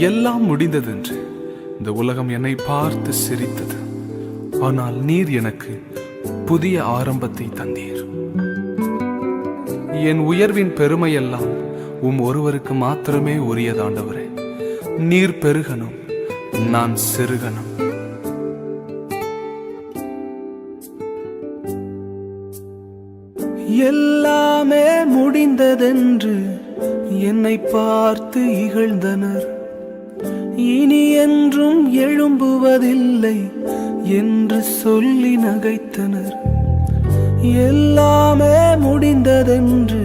எல்லாம் முடிந்ததென்று இந்த உலகம் என்னை பார்த்து சிரித்தது. ஆனால் நீர் எனக்கு புதிய ஆரம்பத்தை தந்தீர். என் உயர்வின் பெருமையெல்லாம் ஒருவருக்கு மாத்திரமே உரியதாண்டவரே. நீர் பெருகணும், நான் சிறுகணும். எல்லாமே முடிந்ததென்று என்னை பார்த்து இகழ்ந்தனர். இனி என்றும் எழும்புவதில்லை என்று சொல்லி நகைத்தனர். எல்லாமே முடிந்ததென்று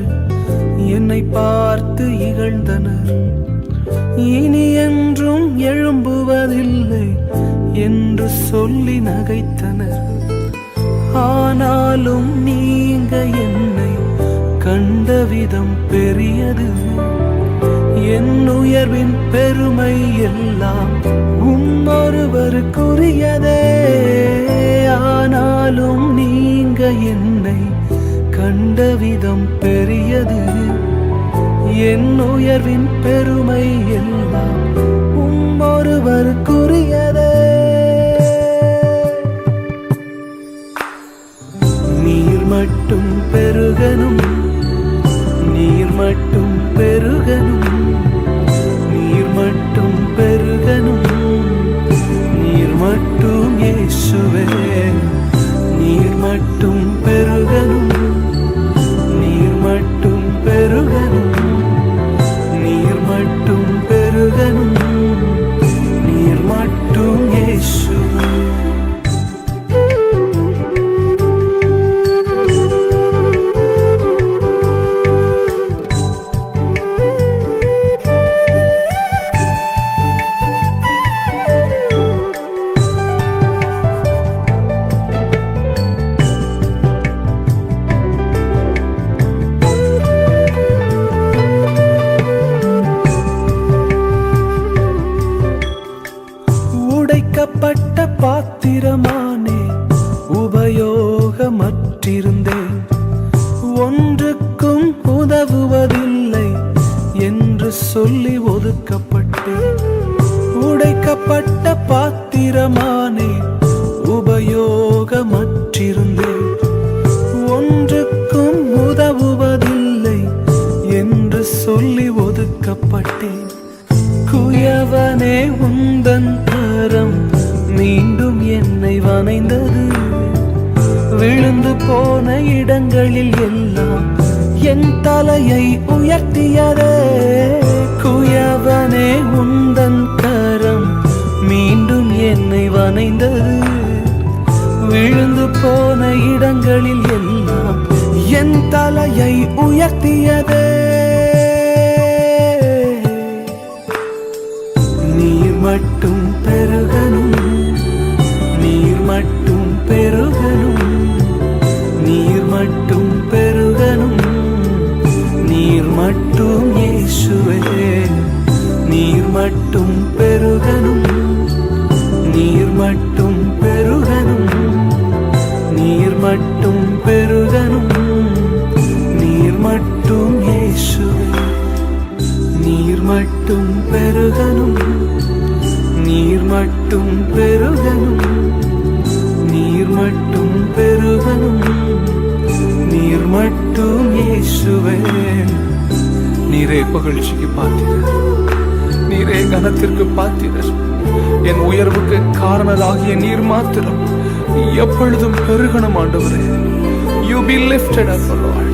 என்னை பார்த்து இகழ்ந்தனர். இனி என்றும் எழும்புவதில்லை என்று சொல்லி நகைத்தனர். ஆனாலும் நீங்க என்னை கண்ட விதம் பெரியது. என் உயர்வின் பெருமை எல்லாம் ஒருவருக்குரியதே. ஆனாலும் நீங்க என்னை கண்ட விதம் பெரியது. என் உயர்வின் பெருமை எல்லாம் ஒருவருக்குரியதே. நீர் மட்டும் பெருகணும், நீர் மட்டும் பெருகணும், நீர் மட்டும் பெருகணும், நீர் மட்டும் இயேசுவே. நீர் மட்டும் பெருகணும், நீர் மட்டும் பெருகணும், நீர் மட்டும் பெருகணும், நீர் மட்டும் இயேசுவே. உடைக்கப்பட்ட பாத்திரமானே, உபயோகமற்றிருந்தேன். ஒன்றுக்கும் உதவுவதில்லை என்று சொல்லி ஒதுக்கப்பட்டேன். உடைக்கப்பட்ட பாத்திரமானே, உபயோகமற்றிருந்தேன். ஒன்றுக்கும் உதவுவதில்லை என்று சொல்லி ஒதுக்கப்பட்டேன். குயவனே, உந்தன் கரம் மீண்டும் என்னை வணைந்தது. விழுந்து போன இடங்களில் எல்லாம் என் தலையை உயர்த்தியதே. குயவனே, உந்தன் கரம் மீண்டும் என்னை வணைந்தது. விழுந்து போன இடங்களில் எல்லாம் என் தலையை உயர்த்தியதே. நீர் மட்டும் பெருகணும், நீர் மட்டும் பெருகணும், நீர் மட்டும் பெருகணும், நீர் மட்டும் இயேசுவே. நீர் மட்டும் பெருகணும், நீர் மட்டும் பெருகணும், நீர் மட்டும் பெருகணும், நீர் மட்டும் இயேசுவே. நீர் மட்டும் பெருகணும், நீர் மட்டும் பெருகணும், நீர் மட்டும் பெருகணும், நீர் மட்டும் இயேசுவே. நீரே புகழ்ச்சிக்கு பாத்திரர், நீரே கனத்திற்கு பாத்திரர். என் உயர்வுக்கு காரணராகிய நீர் மாத்திரம் எப்பொழுதும் பெருகணும் ஆண்டவரே. You be lifted up, Lord.